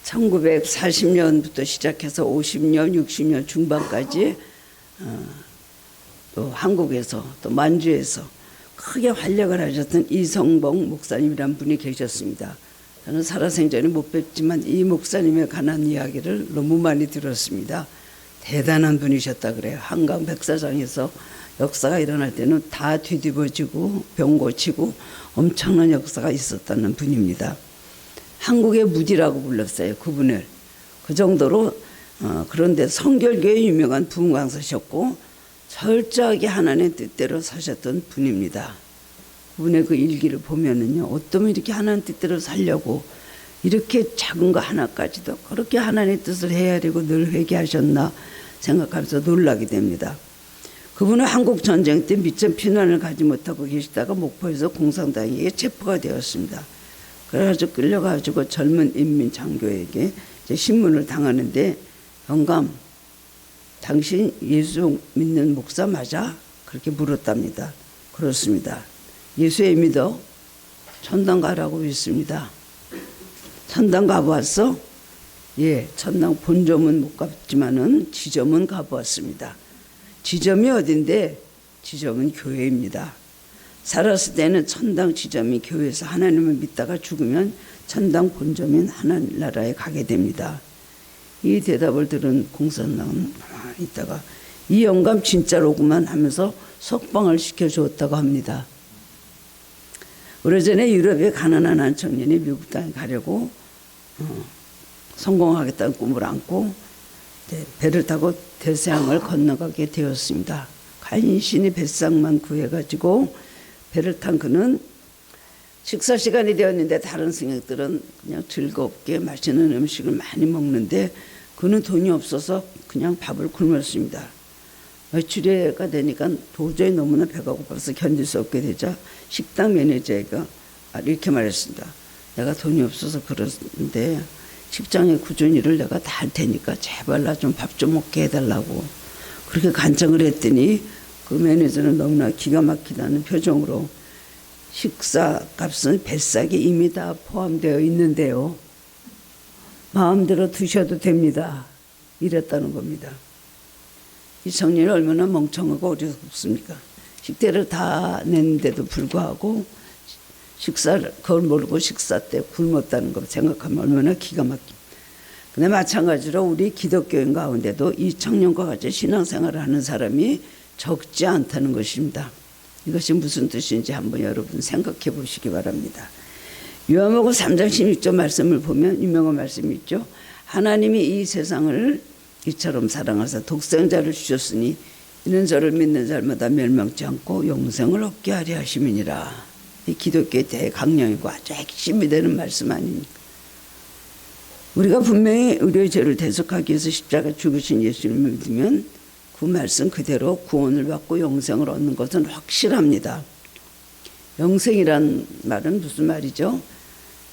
1940년부터 시작해서 50년, 60년 중반까지 또 한국에서 또 만주에서 크게 활약을 하셨던 이성봉 목사님이란 분이 계셨습니다. 저는 살아생전에 못 뵙지만 이 목사님에 관한 이야기를 너무 많이 들었습니다. 대단한 분이셨다 그래요. 한강 백사장에서 역사가 일어날 때는 다 뒤집어지고 병 고치고 엄청난 역사가 있었다는 분입니다. 한국의 무디라고 불렀어요. 그분을. 그 정도로 그런데 성결교에 유명한 부흥강사셨고 철저하게 하나님의 뜻대로 사셨던 분입니다. 그분의 그 일기를 보면은요, 어쩌면 이렇게 하나님 뜻대로 살려고 이렇게 작은 거 하나까지도 그렇게 하나님의 뜻을 헤아리고 늘 회개하셨나 생각하면서 놀라게 됩니다. 그분은 한국 전쟁 때 미천 피난을 가지 못하고 계시다가 목포에서 공산당에게 체포가 되었습니다. 그래가지고 끌려가지고 젊은 인민장교에게 신문을 당하는데, 영감, 당신 예수 믿는 목사 맞아? 그렇게 물었답니다. 그렇습니다. 예수에 믿어? 천당 가라고 했습니다. 천당 가보았어? 예, 천당 본점은 못 갔지만은 지점은 가보았습니다. 지점이 어딘데? 지점은 교회입니다. 살았을 때는 천당 지점이 교회에서 하나님을 믿다가 죽으면 천당 본점인 하늘나라에 가게 됩니다. 이 대답을 들은 공산당은 가만히 있다가 이 영감 진짜로구만 하면서 석방을 시켜주었다고 합니다. 오래전에 유럽의 가난한 한 청년이 미국 땅에 가려고 성공하겠다는 꿈을 안고 배를 타고 대서양을 건너가게 되었습니다. 간신히 뱃상만 구해가지고 배를 탄 그는 식사 시간이 되었는데 다른 승객들은 그냥 즐겁게 맛있는 음식을 많이 먹는데 그는 돈이 없어서 그냥 밥을 굶었습니다. 외출해가 되니까 도저히 너무나 배가 고파서 견딜 수 없게 되자 식당 매니저가 이렇게 말했습니다. 내가 돈이 없어서 그러는데 직장의 꾸준히 일을 내가 다 할 테니까 제발 나 좀 밥 좀 먹게 해달라고 그렇게 간청을 했더니 그 매니저는 너무나 기가 막히다는 표정으로 식사 값은 뱃삭에 이미 다 포함되어 있는데요. 마음대로 드셔도 됩니다. 이랬다는 겁니다. 이 청년이 얼마나 멍청하고 어리석습니까? 식대를 다 냈는데도 불구하고 식사를 그걸 모르고 식사 때 굶었다는 거 생각하면 얼마나 기가 막힙니다. 근데 마찬가지로 우리 기독교인 가운데도 이 청년과 같이 신앙생활을 하는 사람이 적지 않다는 것입니다. 이것이 무슨 뜻인지 한번 여러분 생각해 보시기 바랍니다. 요한복음 3장 16절 말씀을 보면 유명한 말씀이 있죠. 하나님이 이 세상을 이처럼 사랑하사 독생자를 주셨으니 이는 저를 믿는 자마다 멸망치 않고 영생을 얻게 하려 하심이니라. 이 기독교의 대강령이고 아주 핵심이 되는 말씀 아닙니까? 우리가 분명히 우리의 죄를 대속하기 위해서 십자가 죽으신 예수를 믿으면 그 말씀 그대로 구원을 받고 영생을 얻는 것은 확실합니다. 영생이란 말은 무슨 말이죠?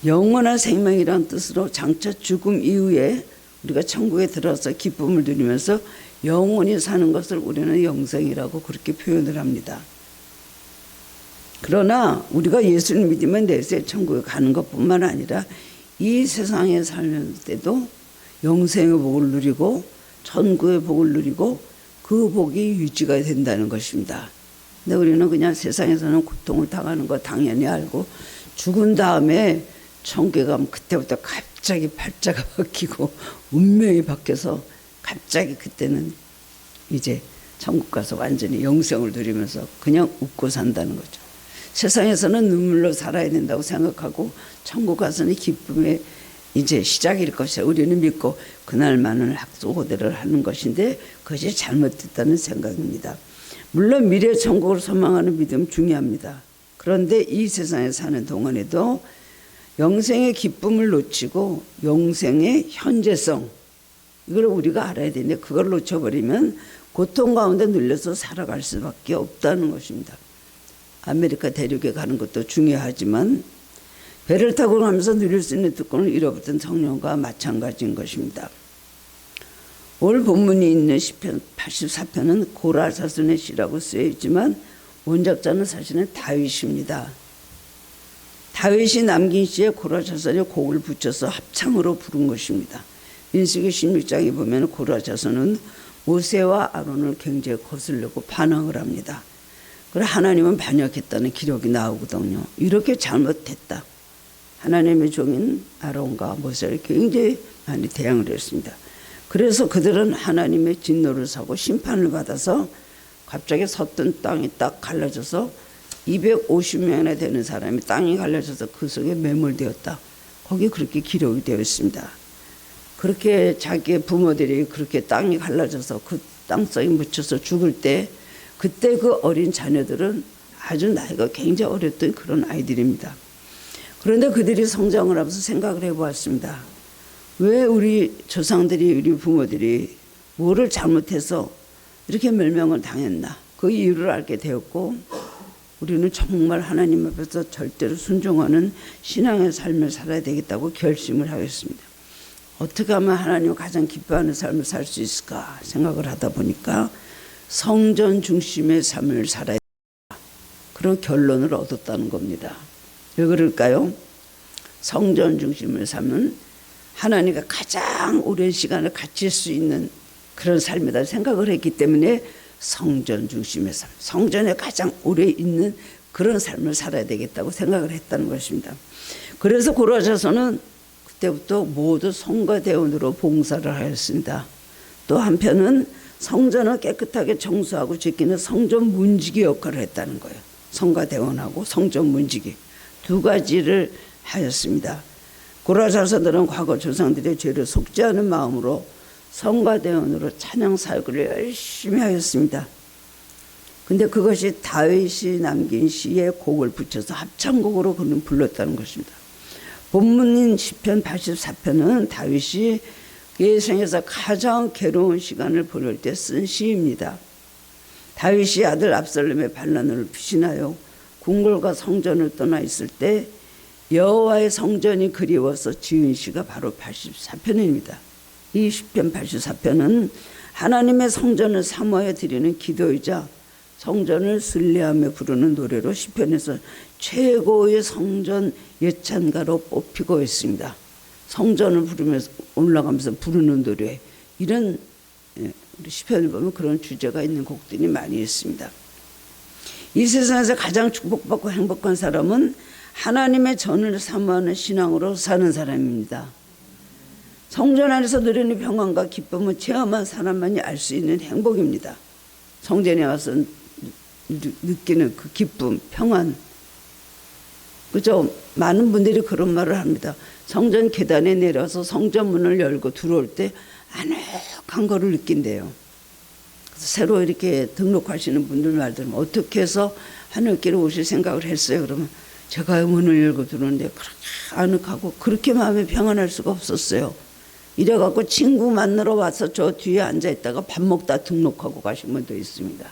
영원한 생명이란 뜻으로 장차 죽음 이후에 우리가 천국에 들어서 기쁨을 누리면서 영원히 사는 것을 우리는 영생이라고 그렇게 표현을 합니다. 그러나 우리가 예수를 믿으면 내세 천국에 가는 것뿐만 아니라 이 세상에 살면 때도 영생의 복을 누리고 천국의 복을 누리고 그 복이 유지가 된다는 것입니다. 근데 우리는 그냥 세상에서는 고통을 당하는 거 당연히 알고 죽은 다음에 천국에 가면 그때부터 갑자기 팔자가 바뀌고 운명이 바뀌어서 갑자기 그때는 이제 천국 가서 완전히 영생을 누리면서 그냥 웃고 산다는 거죠. 세상에서는 눈물로 살아야 된다고 생각하고 천국 가서는 기쁨의 이제 시작일 것이야. 우리는 믿고 그날만을 학소고대를 하는 것인데 그것이 잘못됐다는 생각입니다. 물론 미래 천국을 소망하는 믿음 중요합니다. 그런데 이 세상에 사는 동안에도 영생의 기쁨을 놓치고 영생의 현재성 이걸 우리가 알아야 되는데 그걸 놓쳐버리면 고통 가운데 눌려서 살아갈 수밖에 없다는 것입니다. 아메리카 대륙에 가는 것도 중요하지만 배를 타고 가면서 누릴 수 있는 특권을 잃어버린 청년과 마찬가지인 것입니다. 오늘 본문이 있는 시편 84편은 고라 자손의 시라고 쓰여 있지만 원작자는 사실은 다윗입니다. 다윗이 남긴 시에 고라 자손이 곡을 붙여서 합창으로 부른 것입니다. 민수기 16장에 보면 고라 자손은 모세와 아론을 굉장히 거슬려고 반항을 합니다. 그래 하나님은 반역했다는 기록이 나오거든요. 이렇게 잘못했다. 하나님의 종인 아론과 모세를 굉장히 많이 대항을 했습니다. 그래서 그들은 하나님의 진노를 사고 심판을 받아서 갑자기 섰던 땅이 딱 갈라져서 250명이나 되는 사람이 땅이 갈라져서 그 속에 매몰되었다. 거기 그렇게 기록이 되어 있습니다. 그렇게 자기의 부모들이 그렇게 땅이 갈라져서 그 땅속에 묻혀서 죽을 때 그때 그 어린 자녀들은 아주 나이가 굉장히 어렸던 그런 아이들입니다. 그런데 그들이 성장을 하면서 생각을 해보았습니다. 왜 우리 조상들이 우리 부모들이 뭐를 잘못해서 이렇게 멸망을 당했나. 그 이유를 알게 되었고 우리는 정말 하나님 앞에서 절대로 순종하는 신앙의 삶을 살아야 되겠다고 결심을 하겠습니다. 어떻게 하면 하나님을 가장 기뻐하는 삶을 살 수 있을까 생각을 하다 보니까 성전 중심의 삶을 살아야 된다. 그런 결론을 얻었다는 겁니다. 왜 그럴까요? 성전 중심의 삶은 하나님과 가장 오랜 시간을 같이 수 있는 그런 삶이다 생각을 했기 때문에 성전 중심의 삶, 성전에 가장 오래 있는 그런 삶을 살아야 되겠다고 생각을 했다는 것입니다. 그래서 고라 자손은 그때부터 모두 성가대원으로 봉사를 하였습니다. 또 한편은 성전을 깨끗하게 청소하고 지키는 성전 문지기 역할을 했다는 거예요. 성가대원하고 성전 문지기 두 가지를 하였습니다. 고라 자손들은 과거 조상들의 죄를 속죄하는 마음으로 성가대원으로 찬양 사역을 열심히 하였습니다. 근데 그것이 다윗이 남긴 시에 곡을 붙여서 합창곡으로 그는 불렀다는 것입니다. 본문인 시편 84편은 다윗이 예생에서 가장 괴로운 시간을 보낼 때 쓴 시입니다. 다윗이 아들 압살롬의 반란을 피신하여 궁궐과 성전을 떠나 있을 때 여호와의 성전이 그리워서 지은 시가 바로 84편입니다. 이 시편 84편은 하나님의 성전을 사모하여 드리는 기도이자 성전을 순례하며 부르는 노래로 시편에서 최고의 성전 예찬가로 뽑히고 있습니다. 성전을 부르면서 올라가면서 부르는 노래 이런 우리 시편을 보면 그런 주제가 있는 곡들이 많이 있습니다. 이 세상에서 가장 축복받고 행복한 사람은 하나님의 전을 사모하는 신앙으로 사는 사람입니다. 성전 안에서 누리는 평안과 기쁨을 체험한 사람만이 알 수 있는 행복입니다. 성전에 와서 느끼는 그 기쁨, 평안. 그죠? 많은 분들이 그런 말을 합니다. 성전 계단에 내려서 성전 문을 열고 들어올 때 아늑한 거를 느낀대요. 그래서 새로 이렇게 등록하시는 분들 말 들으면 어떻게 해서 하늘길에 오실 생각을 했어요? 그러면 제가 문을 열고 들어오는데 그렇게 아늑하고 그렇게 마음이 평안할 수가 없었어요. 이래갖고 친구 만나러 와서 저 뒤에 앉아있다가 밥 먹다 등록하고 가신 분도 있습니다.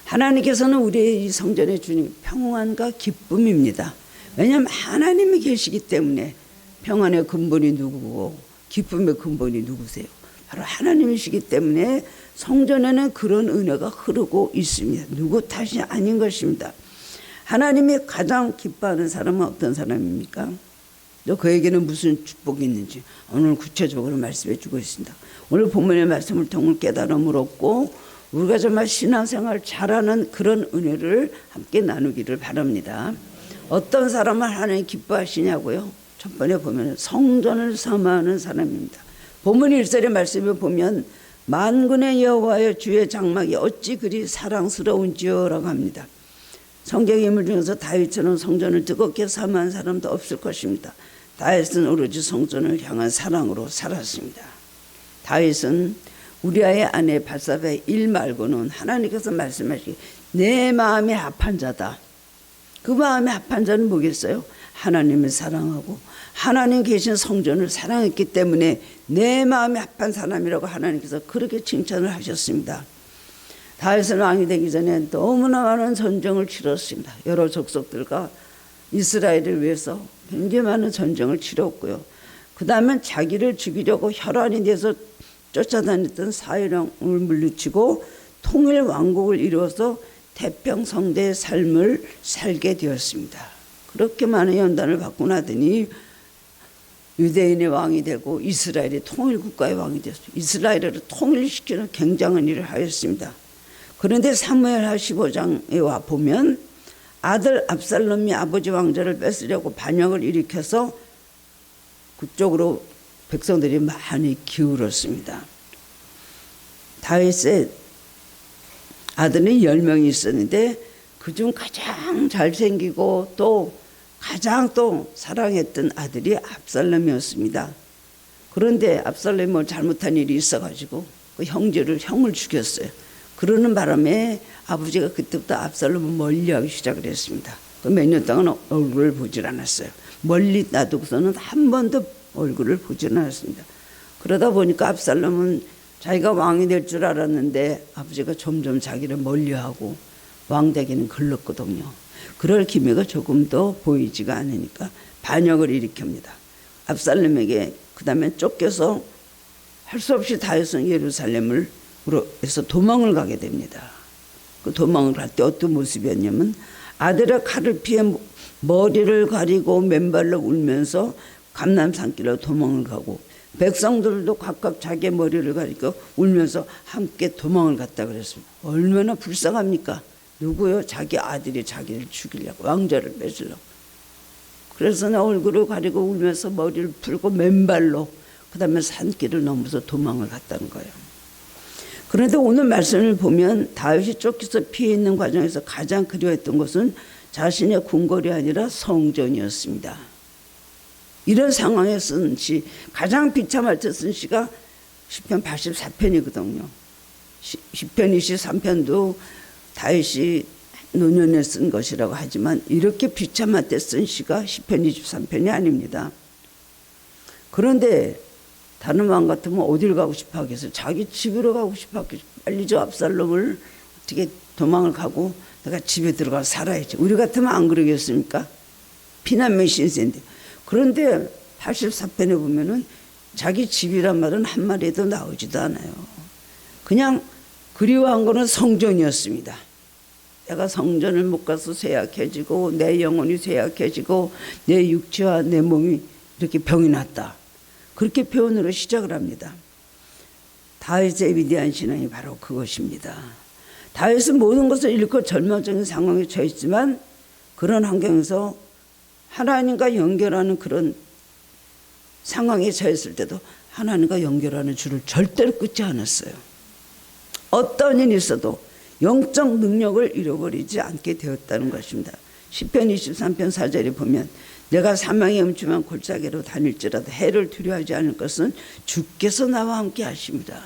하나님께서는 우리의 이 성전에 주는 평안과 기쁨입니다. 왜냐하면 하나님이 계시기 때문에 평안의 근본이 누구고 기쁨의 근본이 누구세요? 바로 하나님이시기 때문에 성전에는 그런 은혜가 흐르고 있습니다. 누구 탓이 아닌 것입니다. 하나님이 가장 기뻐하는 사람은 어떤 사람입니까? 또 그에게는 무슨 축복이 있는지 오늘 구체적으로 말씀해 주고 있습니다. 오늘 본문의 말씀을 통해 깨달음을 얻고 우리가 정말 신앙생활 잘하는 그런 은혜를 함께 나누기를 바랍니다. 어떤 사람을 하나님 기뻐하시냐고요? 첫 번째 보면 성전을 사모하는 사람입니다. 본문 1절의 말씀을 보면 만군의 여호와여 주의 장막이 어찌 그리 사랑스러운지요 라고 합니다. 성경의 인물 중에서 다윗처럼 성전을 뜨겁게 사모한 사람도 없을 것입니다. 다윗은 오로지 성전을 향한 사랑으로 살았습니다. 다윗은 우리아의 아내 바사바의 일 말고는 하나님께서 말씀하시기 내 마음에 합한 자다. 그 마음에 합한 자는 뭐겠어요? 하나님을 사랑하고 하나님 계신 성전을 사랑했기 때문에 내 마음에 합한 사람이라고 하나님께서 그렇게 칭찬을 하셨습니다. 다윗은 왕이 되기 전에 너무나 많은 전쟁을 치렀습니다. 여러 족속들과 이스라엘을 위해서 굉장히 많은 전쟁을 치렀고요. 그 다음에 자기를 죽이려고 혈안이 돼서 쫓아다녔던 사울왕을 물리치고 통일 왕국을 이루어서 태평성대의 삶을 살게 되었습니다. 그렇게 많은 연단을 받고 나더니 유대인의 왕이 되고 이스라엘의 통일국가의 왕이 됐어요. 이스라엘을 통일시키는 굉장한 일을 하였습니다. 그런데 사무엘하 15장에 와 보면 아들 압살롬이 아버지 왕좌를 뺏으려고 반역을 일으켜서 그쪽으로 백성들이 많이 기울었습니다. 다윗의 아들은 10명이 있었는데 그중 가장 잘생기고 또 가장 또 사랑했던 아들이 압살롬이었습니다. 그런데 압살롬이 뭐 잘못한 일이 있어가지고 그 형을 죽였어요. 그러는 바람에 아버지가 그때부터 압살롬을 멀리하기 시작을 했습니다. 몇 년 동안 얼굴을 보질 않았어요. 멀리 놔두고서는 한 번도 얼굴을 보질 않았습니다. 그러다 보니까 압살롬은 자기가 왕이 될 줄 알았는데 아버지가 점점 자기를 멀리하고 왕되기는 글렀거든요. 그럴 기미가 조금 더 보이지가 않으니까 반역을 일으킵니다. 압살롬에게 그 다음에 쫓겨서 할 수 없이 다윗은 예루살렘을 해서 도망을 가게 됩니다. 그 도망을 갈 때 어떤 모습이었냐면 아들의 칼을 피해 머리를 가리고 맨발로 울면서 감람산길로 도망을 가고 백성들도 각각 자기의 머리를 가리고 울면서 함께 도망을 갔다 그랬습니다. 얼마나 불쌍합니까? 누구요? 자기 아들이 자기를 죽이려고 왕좌를 뺏으려고. 그래서 나 얼굴을 가리고 울면서 머리를 풀고 맨발로 그 다음에 산길을 넘어서 도망을 갔다는 거예요. 그런데 오늘 말씀을 보면 다윗이 쫓겨서 피해 있는 과정에서 가장 그리워했던 것은 자신의 궁궐이 아니라 성전이었습니다. 이런 상황에 쓴 시, 가장 비참할 때 쓴 시가 시편 84편이거든요. 시편 23편도 다윗이 노년에 쓴 것이라고 하지만 이렇게 비참할 때 쓴 시가 시편 23편이 아닙니다. 그런데 다른 왕 같으면 어딜 가고 싶어 하겠어요? 자기 집으로 가고 싶어 하겠어요. 빨리 저 압살롬을 어떻게 도망을 가고 내가 집에 들어가서 살아야지. 우리 같으면 안 그러겠습니까? 피난민 신세인데. 그런데 84편에 보면은 자기 집이란 말은 한 마리도 나오지도 않아요. 그냥 그리워한 거는 성전이었습니다. 내가 성전을 못 가서 쇠약해지고 내 영혼이 쇠약해지고 내 육체와 내 몸이 이렇게 병이 났다. 그렇게 표현으로 시작을 합니다. 다윗의 위대한 신앙이 바로 그것입니다. 다윗은 모든 것을 잃고 절망적인 상황에 처했지만 그런 환경에서 하나님과 연결하는 그런 상황에 처했을 때도 하나님과 연결하는 줄을 절대로 끊지 않았어요. 어떤 일이 있어도 영적 능력을 잃어버리지 않게 되었다는 것입니다. 시편 23편 4절에 보면 내가 사망의 음침한 골짜기로 다닐지라도 해를 두려워하지 않을 것은 주께서 나와 함께 하십니다.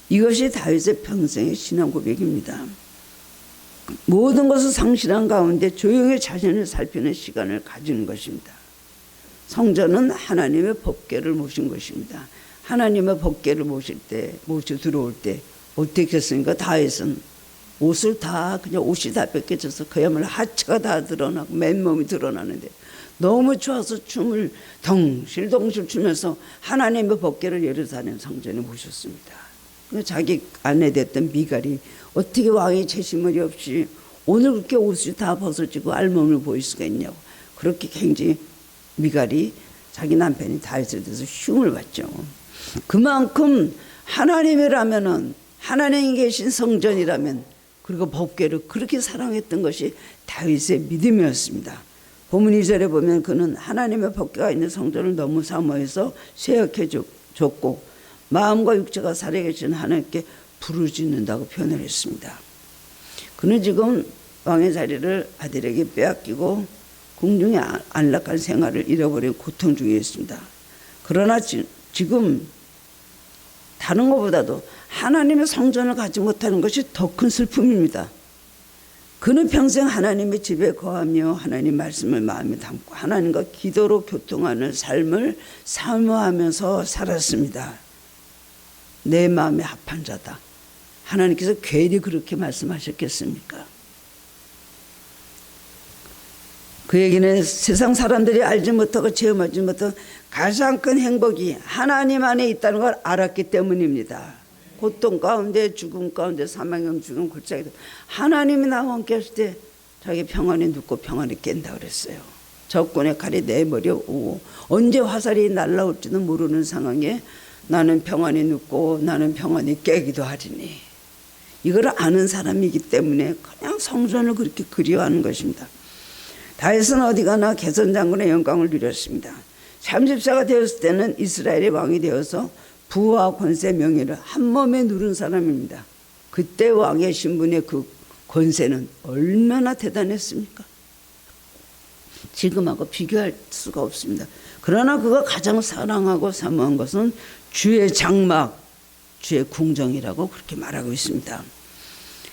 이것이 다윗의 평생의 신앙 고백입니다. 모든 것을 상실한 가운데 조용히 자신을 살피는 시간을 가지는 것입니다. 성전은 하나님의 법궤를 모신 것입니다. 하나님의 법궤를 모실 때, 모셔 들어올 때 어떻게 했습니까? 다윗은 옷을 다 그냥 옷이 다 벗겨져서 그야말로 하체가 다 드러나고 맨몸이 드러나는데 너무 좋아서 춤을 덩실덩실 추면서 하나님의 법궤를 예루살렘 성전에 모셨습니다. 자기 아내 됐던 미갈이 어떻게 왕의 채심머리 없이 오늘 그렇게 옷이 다 벗어지고 알몸을 보일 수가 있냐고 그렇게 굉장히 미갈이 자기 남편이 다윗에 대해서 흉을 봤죠. 그만큼 하나님이라면은 하나님이 계신 성전이라면 그리고 법궤를 그렇게 사랑했던 것이 다윗의 믿음이었습니다. 본문 2절에 보면 그는 하나님의 법궤가 있는 성전을 너무 사모해서 쇠약해졌고 마음과 육체가 살아계신 하나님께 부르짖는다고 표현을 했습니다. 그는 지금 왕의 자리를 아들에게 빼앗기고 궁중에 안락한 생활을 잃어버린 고통 중에 있습니다. 그러나 지금 다른 것보다도 하나님의 성전을 가지 못하는 것이 더 큰 슬픔입니다. 그는 평생 하나님의 집에 거하며 하나님 말씀을 마음에 담고 하나님과 기도로 교통하는 삶을 사모하면서 살았습니다. 내 마음에 합한 자다. 하나님께서 괜히 그렇게 말씀하셨겠습니까? 그 얘기는 세상 사람들이 알지 못하고 체험하지 못한 가장 큰 행복이 하나님 안에 있다는 걸 알았기 때문입니다. 고통 가운데 죽음 가운데 사망의 죽음 골짜기도 하나님이 나와 함께 하실 때 자기 평안히 눕고 평안히 깬다 그랬어요. 적군의 칼이 내 머리에 오고 언제 화살이 날라올지도 모르는 상황에 나는 평안히 눕고 나는 평안히 깨기도 하리니, 이걸 아는 사람이기 때문에 그냥 성전을 그렇게 그리워하는 것입니다. 다윗은 어디 가나 개선 장군의 영광을 누렸습니다. 30세가 되었을 때는 이스라엘의 왕이 되어서 부와 권세 명예를 한 몸에 누른 사람입니다. 그때 왕의 신분의 그 권세는 얼마나 대단했습니까? 지금하고 비교할 수가 없습니다. 그러나 그가 가장 사랑하고 사모한 것은 주의 장막, 주의 궁정이라고 그렇게 말하고 있습니다.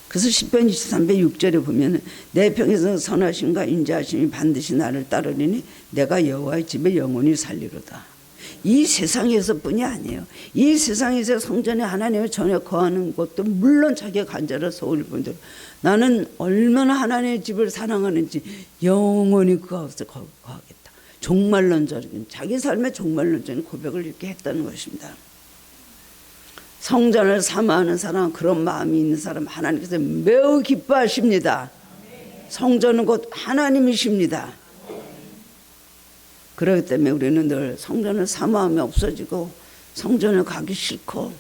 그래서 시편 23편 6절에 보면 내 평에서 선하심과 인자하심이 반드시 나를 따르리니 내가 여호와의 집에 영원히 살리로다. 이 세상에서뿐이 아니에요. 이 세상에서 성전에 하나님을 전혀 거하는 것도 물론 자기가 간절한 소원일 뿐더러 나는 얼마나 하나님의 집을 사랑하는지 영원히 그 가운데 거하겠다. 종말론적인 자기 삶의 종말론적인 고백을 이렇게 했다는 것입니다. 성전을 사모하는 사람, 그런 마음이 있는 사람 하나님께서 매우 기뻐하십니다. 성전은 곧 하나님이십니다. 그렇기 때문에 우리는 늘 성전을 사모하면 없어지고 성전을 가기 싫고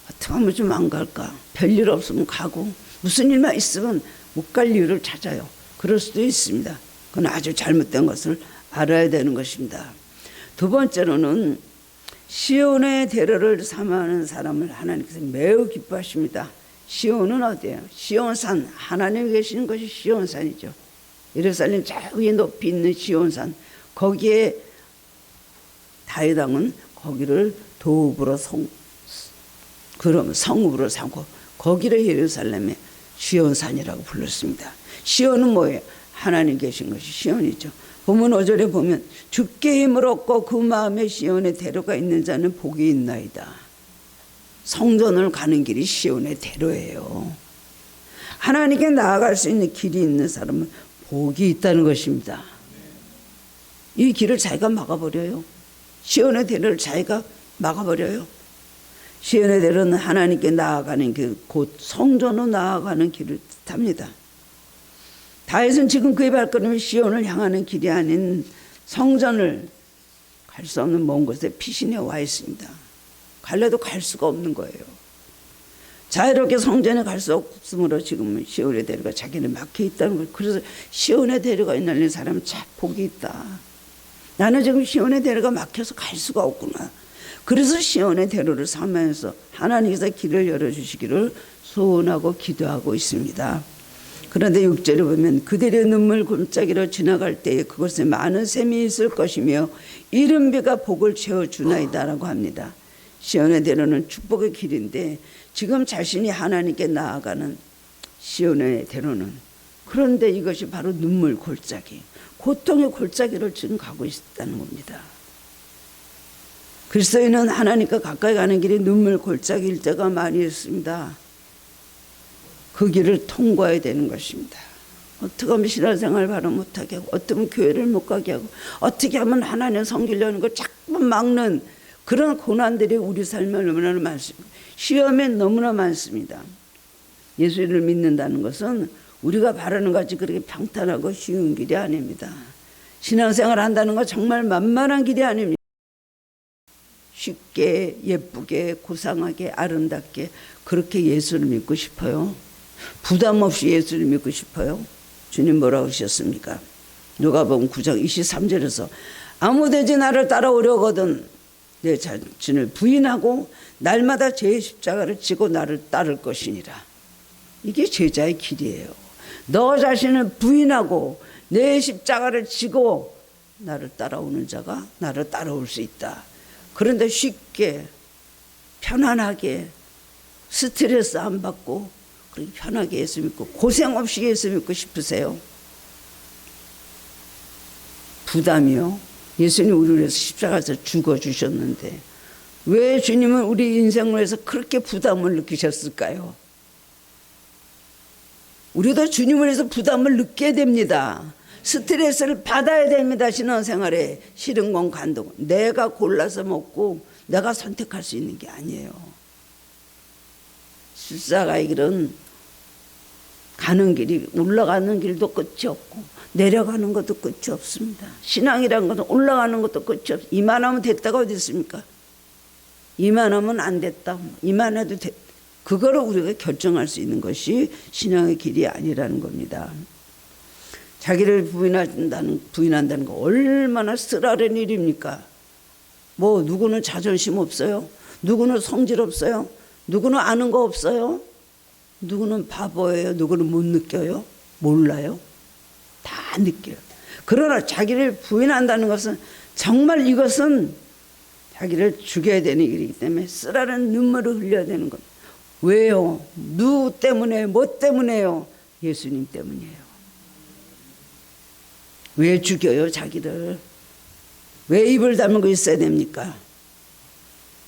어떻게 하면 좀 안 갈까, 별일 없으면 가고 무슨 일만 있으면 못 갈 이유를 찾아요. 그럴 수도 있습니다. 그건 아주 잘못된 것을 알아야 되는 것입니다. 두 번째로는 시온의 대로를 사모하는 사람을 하나님께서 매우 기뻐하십니다. 시온은 어디예요? 시온산, 하나님이 계시는 것이 시온산이죠. 예루살렘 저 위에 높이 있는 시온산, 거기에 다윗 왕은 거기를 도읍으로 성읍으로 삼고 거기를 예루살렘의 시온산이라고 불렀습니다. 시온은 뭐예요? 하나님 계신 것이 시온이죠. 본문 5절에 보면 주께 힘을 얻고 그 마음에 시온의 대로가 있는 자는 복이 있나이다. 성전을 가는 길이 시온의 대로예요. 하나님께 나아갈 수 있는 길이 있는 사람은 복이 있다는 것입니다. 이 길을 자기가 막아버려요. 시온의 대로를 자기가 막아버려요. 시온의 대로는 하나님께 나아가는 길, 곧 성전으로 나아가는 길을 뜻합니다. 다윗은 지금 그의 발걸음이 시온을 향하는 길이 아닌 성전을 갈 수 없는 먼 곳에 피신해 와 있습니다. 갈래도 갈 수가 없는 거예요. 자유롭게 성전에 갈 수 없으므로 지금은 시온의 대로가 자기는 막혀 있다는 거예요. 그래서 시온의 대로가 있는 사람은 참 복이 있다. 나는 지금 시온의 대로가 막혀서 갈 수가 없구나. 그래서 시온의 대로를 삼으면서 하나님께서 길을 열어주시기를 소원하고 기도하고 있습니다. 그런데 6절에 보면 그들의 눈물 골짜기로 지나갈 때에 그곳에 많은 샘이 있을 것이며 이른 비가 복을 채워주나이다 라고 합니다. 시온의 대로는 축복의 길인데 지금 자신이 하나님께 나아가는 시온의 대로는, 그런데 이것이 바로 눈물 골짜기, 고통의 골짜기를 지금 가고 있다는 겁니다. 그리스도인은 하나님과 가까이 가는 길이 눈물 골짜기일 때가 많이 있습니다. 그 길을 통과해야 되는 것입니다. 어떻게 하면 신앙생활을 바로 못하게 하고, 어떻게 하면 교회를 못 가게 하고, 어떻게 하면 하나님 섬기려는 걸 자꾸 막는 그런 고난들이 우리 삶에 얼마나 많습니다. 시험에 너무나 많습니다. 예수를 믿는다는 것은 우리가 바라는 것이 그렇게 평탄하고 쉬운 길이 아닙니다. 신앙생활 한다는 건 정말 만만한 길이 아닙니다. 쉽게, 예쁘게, 고상하게, 아름답게 그렇게 예수를 믿고 싶어요? 부담 없이 예수를 믿고 싶어요? 주님 뭐라고 하셨습니까? 누가복음 9장 23절에서 아무데지 나를 따라오려거든 내 자신을 부인하고 날마다 제 십자가를 지고 나를 따를 것이니라. 이게 제자의 길이에요. 너 자신을 부인하고 내 십자가를 지고 나를 따라오는 자가 나를 따라올 수 있다. 그런데 쉽게, 편안하게, 스트레스 안 받고 그렇게 편하게 예수 믿고 고생 없이 예수 믿고 싶으세요? 부담이요? 예수님 우리를 위해서 십자가에서 죽어주셨는데 왜 주님은 우리 인생을 위해서 그렇게 부담을 느끼셨을까요? 우리도 주님을 위해서 부담을 느껴야 됩니다. 스트레스를 받아야 됩니다. 신앙생활에 싫은 건 간동, 내가 골라서 먹고 내가 선택할 수 있는 게 아니에요. 십자가의 길은 가는 길이 올라가는 길도 끝이 없고 내려가는 것도 끝이 없습니다. 신앙이라는 것은 올라가는 것도 끝이 없어요. 이만하면 됐다가 어디 있습니까? 이만하면 안 됐다. 이만해도 됐다. 그거를 우리가 결정할 수 있는 것이 신앙의 길이 아니라는 겁니다. 자기를 부인한다는 거 얼마나 쓰라린 일입니까? 뭐 누구는 자존심 없어요? 누구는 성질 없어요? 누구는 아는 거 없어요? 누구는 바보예요? 누구는 못 느껴요? 몰라요? 다 느껴요. 그러나 자기를 부인한다는 것은 정말 이것은 자기를 죽여야 되는 일이기 때문에 쓰라는 눈물을 흘려야 되는 겁니다. 왜요? 누구 때문에? 뭐 때문에요? 예수님 때문이에요. 왜 죽여요 자기를? 왜 입을 다물고 있어야 됩니까?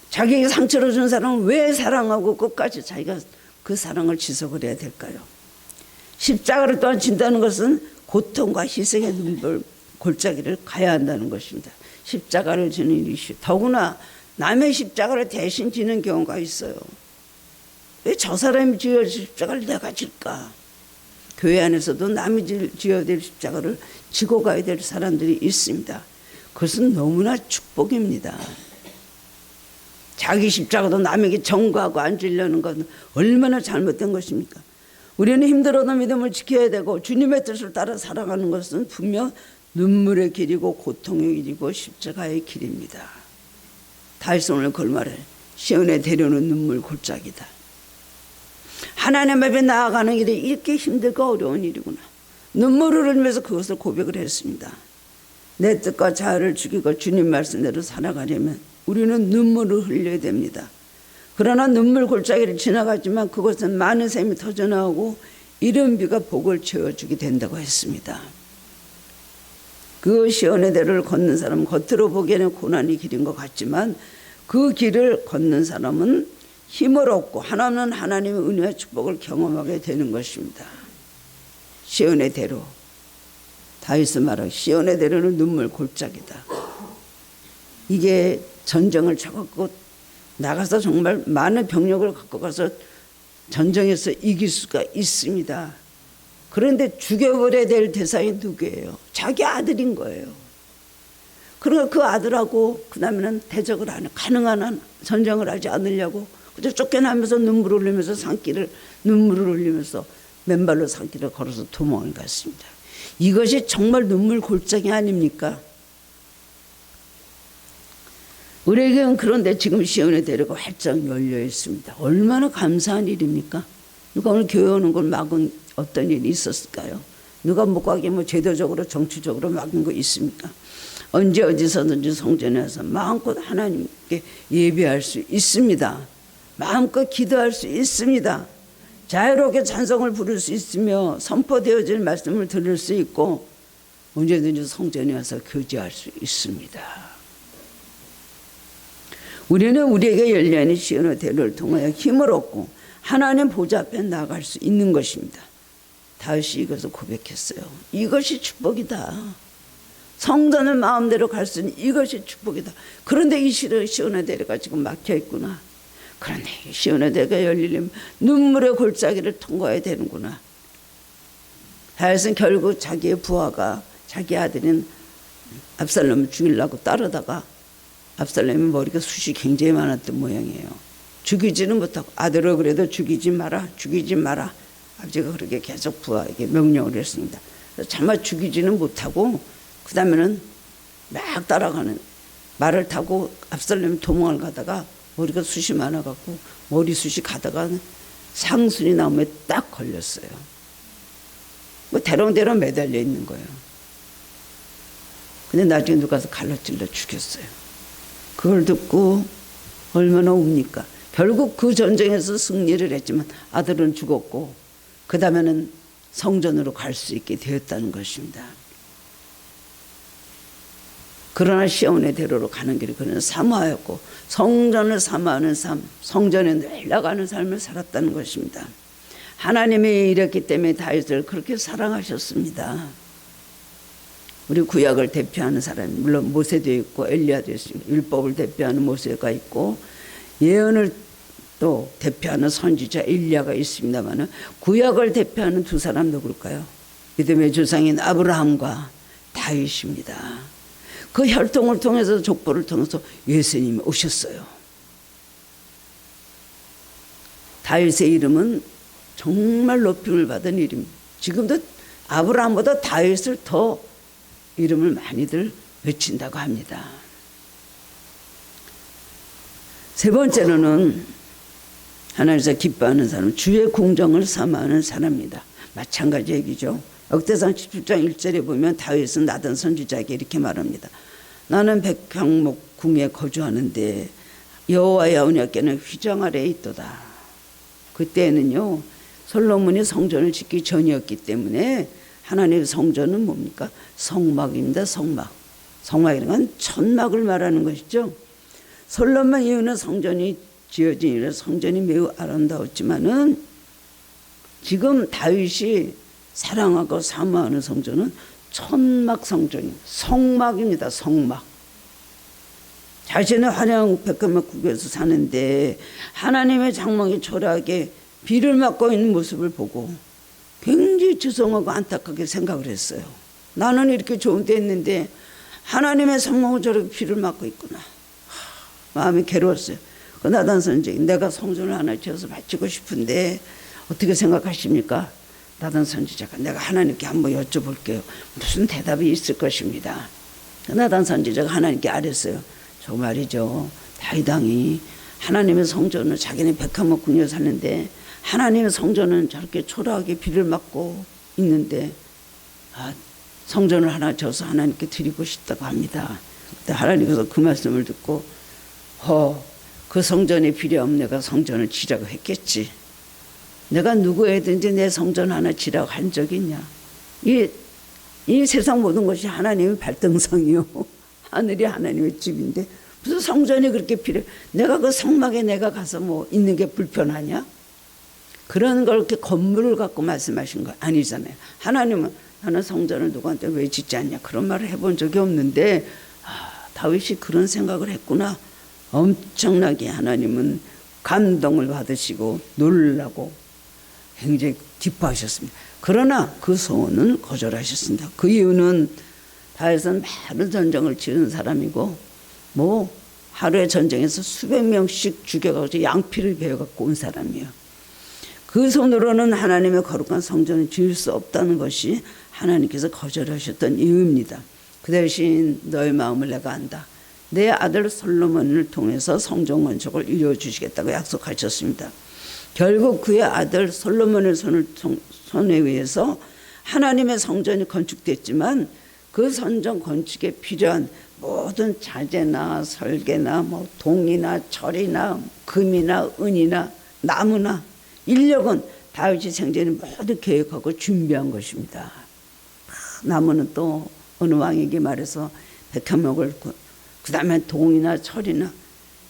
자기에게 상처를 준 사람은 왜 사랑하고 끝까지 자기가 그 사랑을 지속을 해야 될까요? 십자가를 또한 진다는 것은 고통과 희생의 눈물 골짜기를 가야 한다는 것입니다. 십자가를 지는 일이시 더구나 남의 십자가를 대신 지는 경우가 있어요. 왜 저 사람이 지어야 십자가를 내가 질까? 교회 안에서도 남이 지어야 될 십자가를 지고 가야 될 사람들이 있습니다. 그것은 너무나 축복입니다. 자기 십자가도 남에게 전가하고 안 지려는 건 얼마나 잘못된 것입니까? 우리는 힘들어도 믿음을 지켜야 되고 주님의 뜻을 따라 살아가는 것은 분명 눈물의 길이고 고통의 길이고 십자가의 길입니다. 다윗은 오늘 그 말을 시온에 데려오는 눈물 골짜기다. 하나님 앞에 나아가는 길이 이렇게 힘들고 어려운 일이구나. 눈물을 흘리면서 그것을 고백을 했습니다. 내 뜻과 자아를 죽이고 주님 말씀대로 살아가려면 우리는 눈물을 흘려야 됩니다. 그러나 눈물 골짜기를 지나가지만 그것은 많은 샘이 터져나오고 이른 비가 복을 채워주게 된다고 했습니다. 그 시온의 대로를 걷는 사람은 겉으로 보기에는 고난의 길인 것 같지만 그 길을 걷는 사람은 힘을 얻고 하나는 하나님의 은혜와 축복을 경험하게 되는 것입니다. 시온의 대로, 다윗은 말하기 시온의 대로는 눈물 골짜기다. 이게 전쟁을 쳐갖고 나가서 정말 많은 병력을 갖고 가서 전쟁에서 이길 수가 있습니다. 그런데 죽여버려야 될 대상이 누구예요? 자기 아들인 거예요. 그러니까 그 아들하고 그 다음에는 대적을 안 해. 가능한 한 전쟁을 하지 않으려고 그저 쫓겨나면서 눈물을 흘리면서 눈물을 흘리면서 맨발로 산길을 걸어서 도망을 갔습니다. 이것이 정말 눈물 골짜기 아닙니까? 우리에게는 그런데 지금 시온의 대로가 활짝 열려 있습니다. 얼마나 감사한 일입니까? 누가 오늘 교회 오는 걸 막은 어떤 일이 있었을까요? 누가 못 가게 뭐 제도적으로 정치적으로 막은 거 있습니까? 언제 어디서든지 성전에 와서 마음껏 하나님께 예배할 수 있습니다. 마음껏 기도할 수 있습니다. 자유롭게 찬송을 부를 수 있으며 선포되어질 말씀을 들을 수 있고 언제든지 성전에 와서 교제할 수 있습니다. 우리는 우리에게 열려있는 시온의 대로를 통하여 힘을 얻고 하나님 보좌 앞에 나아갈 수 있는 것입니다. 다윗이 이것을 고백했어요. 이것이 축복이다. 성전을 마음대로 갈 수 있는 이것이 축복이다. 그런데 이 시온의 대로가 지금 막혀 있구나. 그런데 시온의 대로가 열리려면 눈물의 골짜기를 통과해야 되는구나. 다윗은 결국 자기의 부하가 자기 아들인 압살롬을 죽이려고 따르다가 압살롬의 머리가 숫이 굉장히 많았던 모양이에요. 죽이지는 못하고 아들을 그래도 죽이지 마라 죽이지 마라. 아버지가 그렇게 계속 부하에게 명령을 했습니다. 차마 죽이지는 못하고 그 다음에는 막 따라가는 말을 타고 압살롬이 도망을 가다가 머리가 숱이 많아갖고 머리숱이 가다가 상순이 나무에 딱 걸렸어요. 뭐 대롱대롱 매달려 있는 거예요. 근데 나중에 누가 가서 칼로 찔러 죽였어요. 그걸 듣고 얼마나 웁니까? 결국 그 전쟁에서 승리를 했지만 아들은 죽었고 그 다음에는 성전으로 갈 수 있게 되었다는 것입니다. 그러나 시온의 대로로 가는 길을 그는 사모하였고 성전을 사모하는 삶, 성전에 늘 나가는 삶을 살았다는 것입니다. 하나님이 이랬기 때문에 다윗을 그렇게 사랑하셨습니다. 우리 구약을 대표하는 사람이 물론 모세도 있고 엘리야도 있습니다. 율법을 대표하는 모세가 있고 예언을 또 대표하는 선지자 엘리야가 있습니다만 구약을 대표하는 두 사람 누굴까요? 믿음의 조상인 아브라함과 다윗입니다. 그 혈통을 통해서 족보를 통해서 예수님이 오셨어요. 다윗의 이름은 정말 높임을 받은 이름입니다. 지금도 아브라함보다 다윗을 더 이름을 많이들 외친다고 합니다. 세 번째로는 하나님께서 기뻐하는 사람, 주의 궁정을 삼아하는 사람입니다. 마찬가지 얘기죠. 역대상 17장 1절에 보면 다윗은 나단 선지자에게 이렇게 말합니다. 나는 백향목 궁에 거주하는데 여호와의 언약궤는 휘장 아래에 있도다. 그때는요 솔로몬이 성전을 짓기 전이었기 때문에 하나님의 성전은 뭡니까? 성막입니다. 성막. 성막이라는 건 천막을 말하는 것이죠. 솔로몬 이후는 성전이 지어진 이래 성전이 매우 아름다웠지만은 지금 다윗이 사랑하고 사모하는 성전은 천막 성전입니다. 성막입니다. 성막. 자신의 화려한 백합막 국에서 사는데 하나님의 장막이 초라하게 비를 맞고 있는 모습을 보고 굉장히 죄송하고 안타깝게 생각을 했어요. 나는 이렇게 좋은 데 있는데 하나님의 성막은 저렇게 비를 맞고 있구나. 마음이 괴로웠어요. 그 나단 선지자, 내가 성전을 하나 지어서 바치고 싶은데 어떻게 생각하십니까? 나단 선지자가 내가 하나님께 한번 여쭤볼게요. 무슨 대답이 있을 것입니다. 나단 선지자가 하나님께 아랬어요. 저 말이죠. 다윗 왕이 하나님의 성전을 자기네 백합목 궁에 사는데 하나님의 성전은 저렇게 초라하게 비를 맞고 있는데 성전을 하나 져서 하나님께 드리고 싶다고 합니다. 그때 하나님께서 그 말씀을 듣고 그 성전에 필요하면 내가 성전을 지라고 했겠지. 내가 누구에든지 내 성전 하나 지라고 한 적이 있냐. 이 세상 모든 것이 하나님의 발등상이요. 하늘이 하나님의 집인데 무슨 성전이 그렇게 필요해. 내가 그 성막에 내가 가서 뭐 있는 게 불편하냐. 그런 걸 이렇게 건물을 갖고 말씀하신 거 아니잖아요. 하나님은 나는 성전을 누구한테 왜 짓지 않냐 그런 말을 해본 적이 없는데 다윗이 그런 생각을 했구나. 엄청나게 하나님은 감동을 받으시고 놀라고 굉장히 기뻐하셨습니다. 그러나 그 소원은 거절하셨습니다. 그 이유는 다윗은 많은 전쟁을 치른 사람이고 뭐 하루에 전쟁에서 수백 명씩 죽여가지고 양피를 베어갖고 온 사람이에요. 그 손으로는 하나님의 거룩한 성전을 지을 수 없다는 것이 하나님께서 거절하셨던 이유입니다. 그 대신 너의 마음을 내가 안다. 내 아들 솔로몬을 통해서 성전 건축을 이루어주시겠다고 약속하셨습니다. 결국 그의 아들 솔로몬의 손에 의해서 하나님의 성전이 건축됐지만 그 성전 건축에 필요한 모든 자재나 설계나 뭐 동이나 철이나 금이나 은이나 나무나 인력은 다윗이 생전에 모두 계획하고 준비한 것입니다. 나무는 또 어느 왕에게 말해서 백합목을 그 다음에 동이나 철이나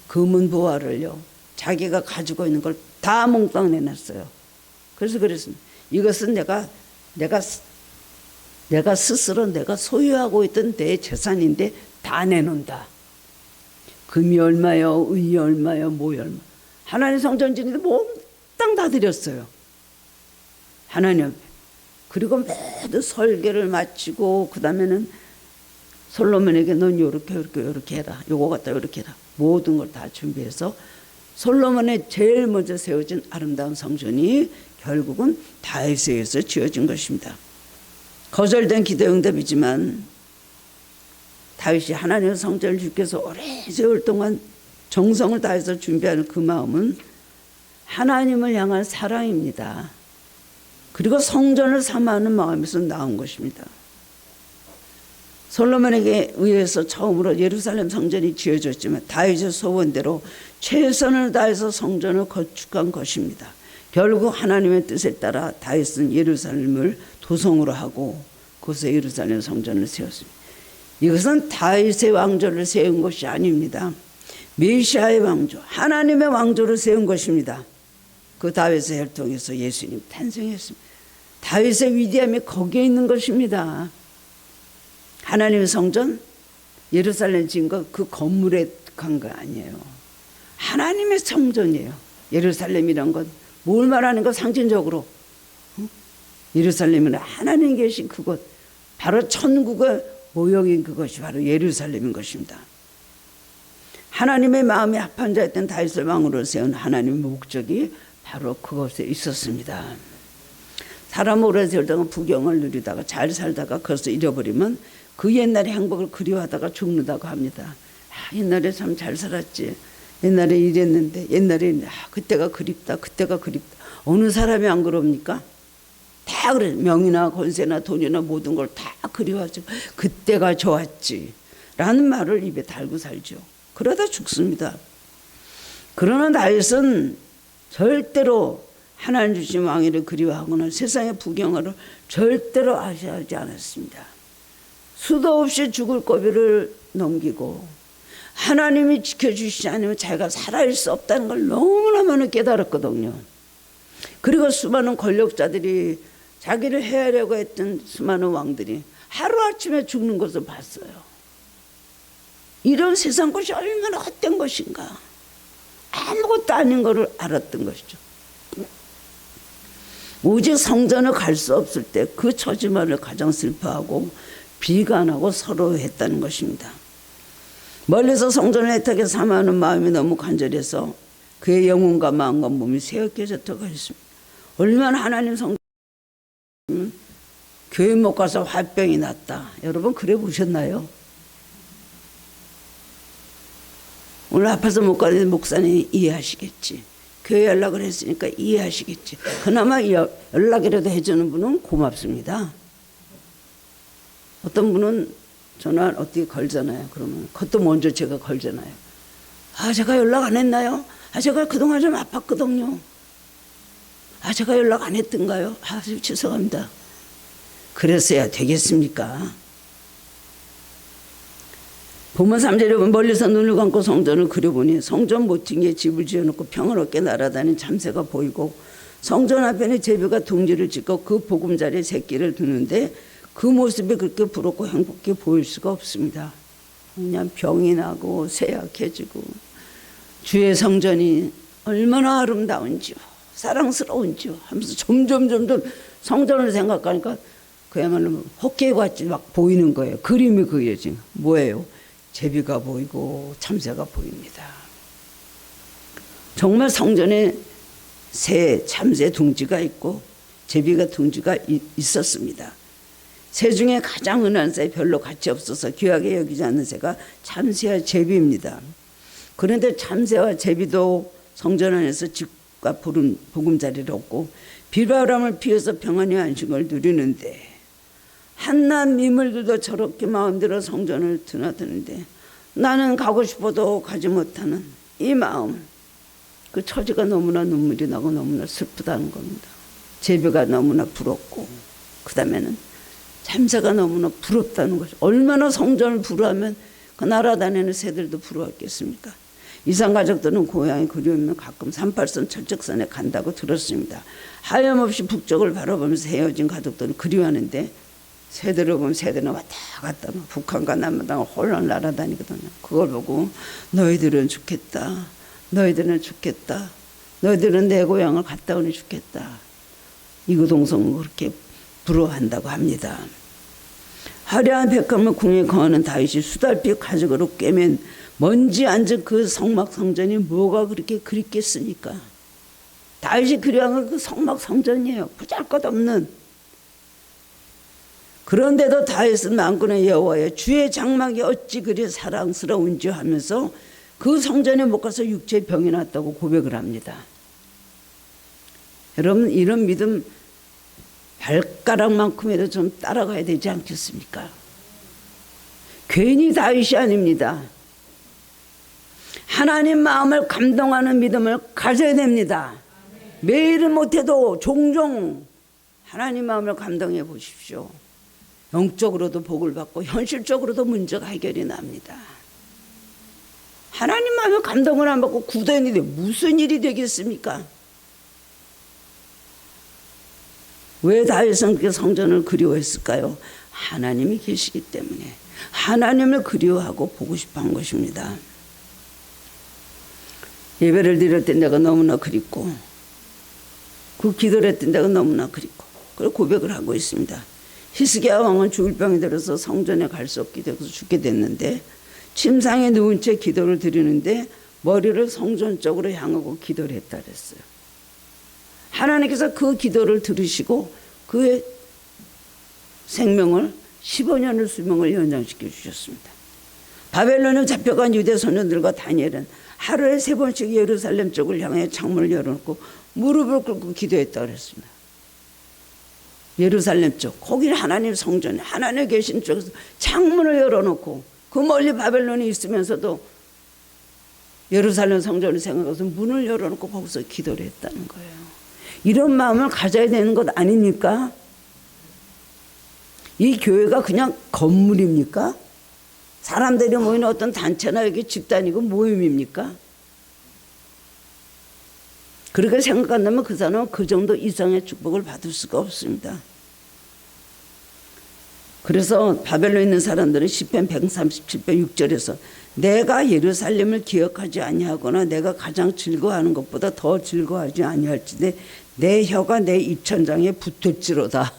금은 보화를요 자기가 가지고 있는 걸 다 몽땅 내놨어요. 그래서 그랬습니다. 이것은 내가 스스로 내가 소유하고 있던 내 재산인데 다 내놓는다. 금이 얼마요, 은이 얼마요, 뭐이 얼마. 하나님 성전 짓는데 몽땅 다 드렸어요. 하나님. 그리고 모두 설계를 마치고 그 다음에는 솔로몬에게 넌 요렇게 해라. 요거 갖다 요렇게 해라. 모든 걸 다 준비해서 솔로몬의 제일 먼저 세워진 아름다운 성전이 결국은 다윗에 의해서 지어진 것입니다. 거절된 기도 응답이지만 다윗이 하나님의 성전을 주기 위해서 오래 세월 동안 정성을 다해서 준비하는 그 마음은 하나님을 향한 사랑입니다. 그리고 성전을 삼아하는 마음에서 나온 것입니다. 솔로몬에게 의해서 처음으로 예루살렘 성전이 지어졌지만 다윗의 소원대로 최선을 다해서 성전을 건축한 것입니다. 결국 하나님의 뜻에 따라 다윗은 예루살렘을 도성으로 하고 그곳에 예루살렘 성전을 세웠습니다. 이것은 다윗의 왕조를 세운 것이 아닙니다. 메시아의 왕조, 하나님의 왕조를 세운 것입니다. 그 다윗의 혈통에서 예수님 탄생했습니다. 다윗의 위대함이 거기에 있는 것입니다. 하나님의 성전, 예루살렘 지은 거 그 건물에 간 거 아니에요. 하나님의 성전이에요. 예루살렘이란 건 뭘 말하는 거 상징적으로? 예루살렘은 하나님 계신 그곳, 바로 천국의 모형인 그것이 바로 예루살렘인 것입니다. 하나님의 마음에 합한 자였던 다윗을 왕으로 세운 하나님의 목적이 바로 그곳에 있었습니다. 사람 오래 살다가 부경을 누리다가 잘 살다가 그것을 잃어버리면 그 옛날의 행복을 그리워하다가 죽는다고 합니다. 옛날에 참 잘 살았지, 옛날에 이랬는데, 옛날에 그때가 그립다, 그때가 그립다. 어느 사람이 안 그럽니까? 다 그래. 명이나 권세나 돈이나 모든 걸 다 그리워하죠. 그때가 좋았지 라는 말을 입에 달고 살죠. 그러다 죽습니다. 그러나 다윗은 절대로 하나님 주신 왕위를 그리워하거나 세상의 부경을 절대로 아쉬워하지 않았습니다. 수도 없이 죽을 고비를 넘기고 하나님이 지켜주시지 않으면 자기가 살아갈 수 없다는 걸 너무나 많이 깨달았거든요. 그리고 수많은 권력자들이 자기를 해하려고 했던 수많은 왕들이 하루아침에 죽는 것을 봤어요. 이런 세상 것이 얼마나 헛된 것인가, 아무것도 아닌 것을 알았던 것이죠. 오직 성전을 갈 수 없을 때 그 처지만을 가장 슬퍼하고 비관하고 서러워했다는 것입니다. 멀리서 성전을 애타게 삼아하는 마음이 너무 간절해서 그의 영혼과 마음과 몸이 새어깨졌다고 했습니다. 얼마나 하나님 성전 교회 못 가서 화병이 났다. 여러분 그래 보셨나요? 오늘 아파서 못 가는 목사님 이해하시겠지. 교회 연락을 했으니까 이해하시겠지. 그나마 연락이라도 해주는 분은 고맙습니다. 어떤 분은 전화 어떻게 걸잖아요. 그러면 그것도 먼저 제가 걸잖아요. 제가 연락 안 했나요? 제가 그동안 좀 아팠거든요. 제가 연락 안 했던가요? 죄송합니다. 그랬어야 되겠습니까? 본문 3절에 보면 멀리서 눈을 감고 성전을 그려보니 성전 모퉁이에 집을 지어놓고 평화롭게 날아다니는 참새가 보이고 성전 앞에는 제비가 둥지를 짓고 그 보금자리에 새끼를 두는데 그 모습이 그렇게 부럽고 행복해 보일 수가 없습니다. 그냥 병이 나고 쇠약해지고 주의 성전이 얼마나 아름다운지요, 사랑스러운지요 하면서 점점 성전을 생각하니까 그야말로 헛개같이 막 보이는 거예요. 그림이 그려진 뭐예요? 제비가 보이고 참새가 보입니다. 정말 성전에 새 참새 둥지가 있고 제비가 둥지가 있었습니다. 새 중에 가장 흔한 새, 별로 가치 없어서 귀하게 여기지 않는 새가 참새와 제비입니다. 그런데 참새와 제비도 성전 안에서 집과 보금자리를 얻고 비바람을 피해서 평안의 안식을 누리는데 한낱 미물들도 저렇게 마음대로 성전을 드나드는데 나는 가고 싶어도 가지 못하는 이 마음, 그 처지가 너무나 눈물이 나고 너무나 슬프다는 겁니다. 제비가 너무나 부럽고 그 다음에는 참새가 너무나 부럽다는 것이, 얼마나 성전을 부러워하면 그 날아다니는 새들도 부러웠겠습니까? 이산가족들은 고향이 그리우면 가끔 38선 철책선에 간다고 들었습니다. 하염없이 북쪽을 바라보면서 헤어진 가족들은 그리워하는데 새들을 보면 새들은 왔다 갔다 북한과 남한을 홀랑 날아다니거든요. 그걸 보고 너희들은 죽겠다, 너희들은 죽겠다, 너희들은 내 고향을 갔다 오니 죽겠다, 이구동성을 그렇게 부러워한다고 합니다. 화려한 백합을 궁에 거하는 다윗이 수달빛 가죽으로 꿰맨 먼지 앉은 그 성막 성전이 뭐가 그렇게 그립겠습니까? 다윗이 그리워한 그 성막 성전이에요. 보잘것없는. 그런데도 다윗은 만군의 여호와여 주의 장막이 어찌 그리 사랑스러운지 하면서 그 성전에 못 가서 육체의 병이 났다고 고백을 합니다. 여러분 이런 믿음 발가락만큼이라도 좀 따라가야 되지 않겠습니까? 괜히 다윗이 아닙니다. 하나님 마음을 감동하는 믿음을 가져야 됩니다. 매일은 못해도 종종 하나님 마음을 감동해 보십시오. 영적으로도 복을 받고 현실적으로도 문제가 해결이 납니다. 하나님 마음을 감동을 안 받고 구원이 무슨 일이 되겠습니까? 왜 다윗은 그 성전을 그리워했을까요? 하나님이 계시기 때문에 하나님을 그리워하고 보고 싶어 한 것입니다. 예배를 드렸던 데가 너무나 그립고 그 기도를 했던 데가 너무나 그립고 그걸 고백을 하고 있습니다. 히스기야 왕은 죽을 병이 들어서 성전에 갈 수 없게 되어서 죽게 됐는데 침상에 누운 채 기도를 드리는데 머리를 성전 쪽으로 향하고 기도를 했다 그랬어요. 하나님께서 그 기도를 들으시고 그의 생명을 15년을 수명을 연장시켜 주셨습니다. 바벨론에 잡혀간 유대 소년들과 다니엘은 하루에 3번씩 예루살렘 쪽을 향해 창문을 열어놓고 무릎을 꿇고 기도했다 그랬습니다. 예루살렘 쪽, 거기 하나님 성전에 하나님 계신 쪽에서 창문을 열어놓고 그 멀리 바벨론이 있으면서도 예루살렘 성전을 생각해서 문을 열어놓고 거기서 기도를 했다는 거예요. 이런 마음을 가져야 되는 것 아닙니까? 이 교회가 그냥 건물입니까? 사람들이 모이는 어떤 단체나 이게 집단이고 모임입니까? 그렇게 생각한다면 그 사람은 그 정도 이상의 축복을 받을 수가 없습니다. 그래서 바벨론에 있는 사람들은 시편 137편 6절에서 내가 예루살렘을 기억하지 아니하거나 내가 가장 즐거워하는 것보다 더 즐거워하지 아니할지대 내 혀가 내 입천장에 붙을지로다.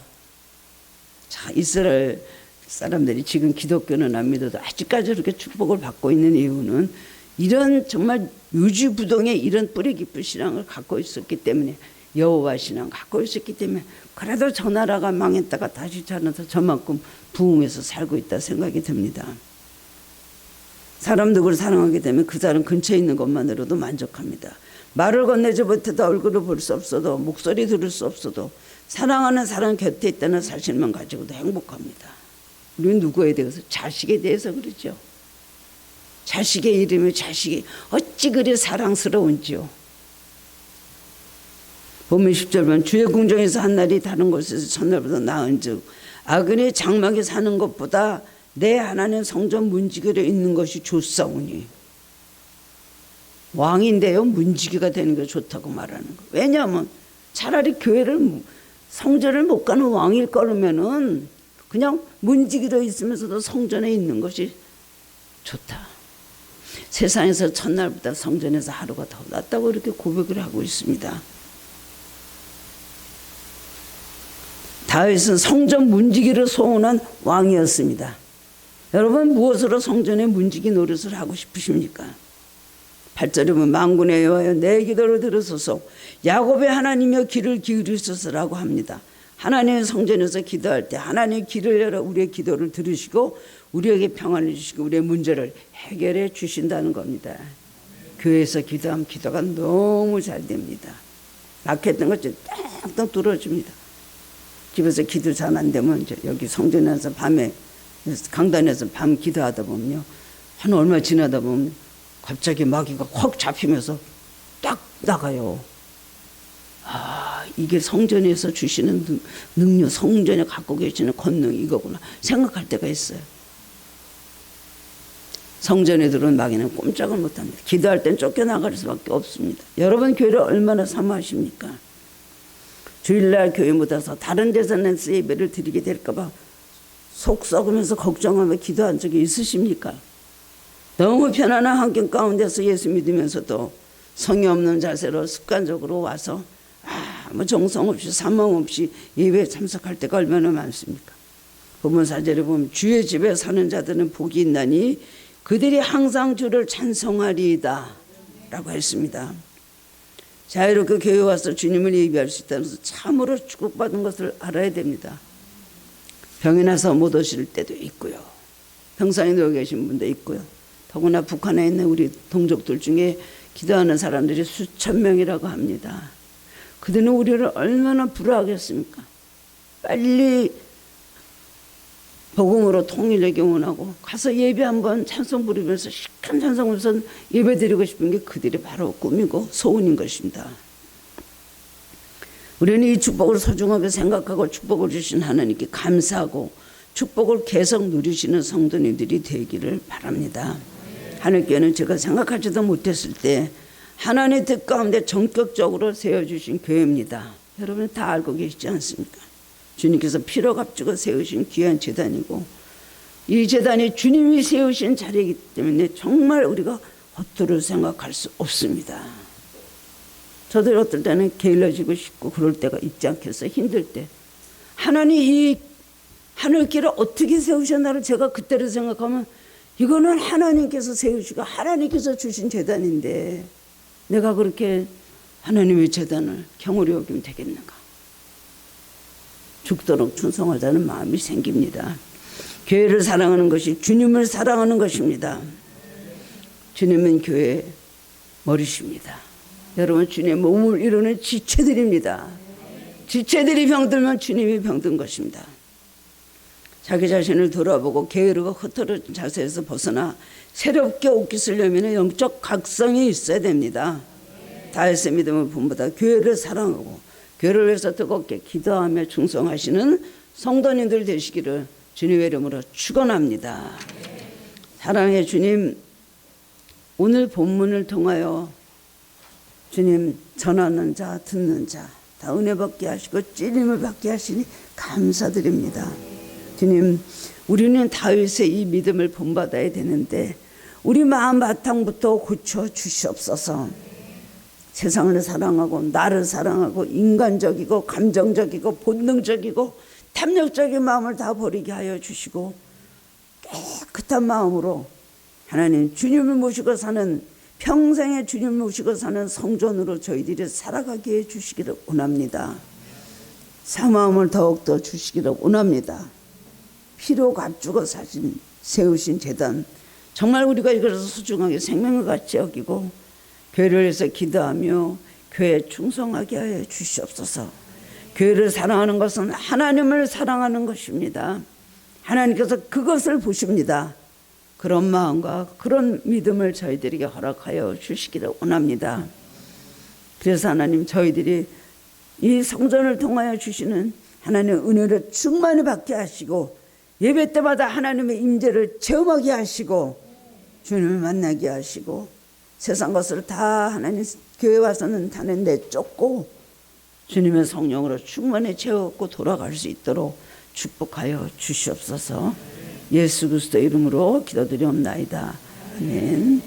자, 이스라엘 사람들이 지금 기독교는 안 믿어도 아직까지 이렇게 축복을 받고 있는 이유는 이런 정말 유지부동의 이런 뿌리 깊은 신앙을 갖고 있었기 때문에, 여호와 신앙 갖고 있었기 때문에 그래도 저 나라가 망했다가 다시 자라서 저만큼 부흥해서 살고 있다 생각이 듭니다. 사람 누구를 사랑하게 되면 그 사람 근처에 있는 것만으로도 만족합니다. 말을 건네지 못해도 얼굴을 볼 수 없어도 목소리 들을 수 없어도 사랑하는 사람 곁에 있다는 사실만 가지고도 행복합니다. 우리는 누구에 대해서? 자식에 대해서 그러죠. 자식의 이름이 자식이 어찌 그리 사랑스러운지요. 보면 10절만 주의 궁정에서 한 날이 다른 곳에서 첫날보다 나은즉 악인의 장막에 사는 것보다 내 하나님 성전 문지기로 있는 것이 좋사오니. 왕인데요 문지기가 되는 게 좋다고 말하는 거. 왜냐하면 차라리 교회를 성전을 못 가는 왕일 거라면은 그냥 문지기로 있으면서도 성전에 있는 것이 좋다. 세상에서 첫날보다 성전에서 하루가 더 낫다고 이렇게 고백을 하고 있습니다. 다윗은 성전 문지기를 소원한 왕이었습니다. 여러분 무엇으로 성전의 문지기 노릇을 하고 싶으십니까? 8절에 보면 만군의 여호와여 내 기도를 들으소서 야곱의 하나님이여 귀를 기울이소서라고 합니다. 하나님의 성전에서 기도할 때 하나님의 귀를 열어 우리의 기도를 들으시고 우리에게 평안을 주시고 우리의 문제를 해결해 주신다는 겁니다. 교회에서 기도하면 기도가 너무 잘 됩니다. 막혔던 것이 딱 뚫어줍니다. 집에서 기도 잘 안 되면 이제 여기 성전에서 밤에 강단에서 밤 기도하다 보면요, 한 얼마 지나다 보면 갑자기 마귀가 확 잡히면서 딱 나가요. 아, 이게 성전에서 주시는 능력, 성전에 갖고 계시는 권능이 이거구나 생각할 때가 있어요. 성전에 들어온 마귀는 꼼짝을 못합니다. 기도할 땐 쫓겨나갈 수밖에 없습니다. 여러분 교회를 얼마나 사모하십니까? 주일날 교회 못 와서 다른 데서 낸 예배를 드리게 될까 봐 속 썩으면서 걱정하며 기도한 적이 있으십니까? 너무 편안한 환경 가운데서 예수 믿으면서도 성의 없는 자세로 습관적으로 와서 아무 정성 없이 사명 없이 예배에 참석할 때가 얼마나 많습니까? 본문 4절에 보면 주의 집에 사는 자들은 복이 있나니 그들이 항상 주를 찬송하리이다 라고 했습니다. 자유롭게 교회 와서 주님을 예배할 수 있다는 것은 참으로 축복받은 것을 알아야 됩니다. 병이 나서 못 오실 때도 있고요. 병상에 누워 계신 분도 있고요. 더구나 북한에 있는 우리 동족들 중에 기도하는 사람들이 수천 명이라고 합니다. 그들은 우리를 얼마나 부러워하겠습니까? 빨리 복음으로 통일되기 원하고 가서 예배 한번 찬송 부르면서 시큰 찬송 부르면서 예배 드리고 싶은 게 그들이 바로 꿈이고 소원인 것입니다. 우리는 이 축복을 소중하게 생각하고 축복을 주신 하나님께 감사하고 축복을 계속 누리시는 성도님들이 되기를 바랍니다. 하늘교회는 제가 생각하지도 못했을 때 하나님의 뜻 가운데 전격적으로 세워주신 교회입니다. 여러분 다 알고 계시지 않습니까? 주님께서 피로 값주고 세우신 귀한 제단이고 이 제단이 주님이 세우신 자리이기 때문에 정말 우리가 헛되이 생각할 수 없습니다. 저도 어떨 때는 게을러지고 싶고 그럴 때가 있지 않겠어요? 힘들 때. 하나님 이 하늘길을 어떻게 세우셨나를 제가 그때로 생각하면 이거는 하나님께서 세우시고 하나님께서 주신 재단인데 내가 그렇게 하나님의 재단을 경홀히 여기면 되겠는가? 죽도록 충성하자는 마음이 생깁니다. 교회를 사랑하는 것이 주님을 사랑하는 것입니다. 주님은 교회의 머리십니다. 여러분 주님의 몸을 이루는 지체들입니다. 지체들이 병들면 주님이 병든 것입니다. 자기 자신을 돌아보고 게으르고 흩어진 자세에서 벗어나 새롭게 옷깃 쓰려면 영적 각성이 있어야 됩니다. 다윗의 믿음을 본보다 교회를 사랑하고 교회를 위해서 뜨겁게 기도하며 충성하시는 성도님들 되시기를 주님의 이름으로 축원합니다. 사랑의 주님, 오늘 본문을 통하여 주님 전하는 자 듣는 자 다 은혜 받게 하시고 찔림을 받게 하시니 감사드립니다. 주님, 우리는 다윗의 이 믿음을 본받아야 되는데 우리 마음 바탕부터 고쳐 주시옵소서. 세상을 사랑하고 나를 사랑하고 인간적이고 감정적이고 본능적이고 탐욕적인 마음을 다 버리게 하여 주시고 깨끗한 마음으로 하나님 주님을 모시고 사는 평생에 주님을 모시고 사는 성전으로 저희들이 살아가게 해 주시기를 원합니다. 사마음을 더욱더 주시기를 원합니다. 피로 값주고 세우신 재단, 정말 우리가 이것을 소중하게 생명을 같이 여기고 교회를 위해서 기도하며 교회에 충성하게 하여 주시옵소서. 교회를 사랑하는 것은 하나님을 사랑하는 것입니다. 하나님께서 그것을 보십니다. 그런 마음과 그런 믿음을 저희들에게 허락하여 주시기를 원합니다. 그래서 하나님 저희들이 이 성전을 통하여 주시는 하나님의 은혜를 충만히 받게 하시고 예배 때마다 하나님의 임재를 체험하게 하시고 주님을 만나게 하시고 세상 것을 다 하나님 교회 와서는 다 내쫓고 주님의 성령으로 충만히 채웠고 돌아갈 수 있도록 축복하여 주시옵소서. 예수 그리스도 이름으로 기도드리옵나이다. 아멘.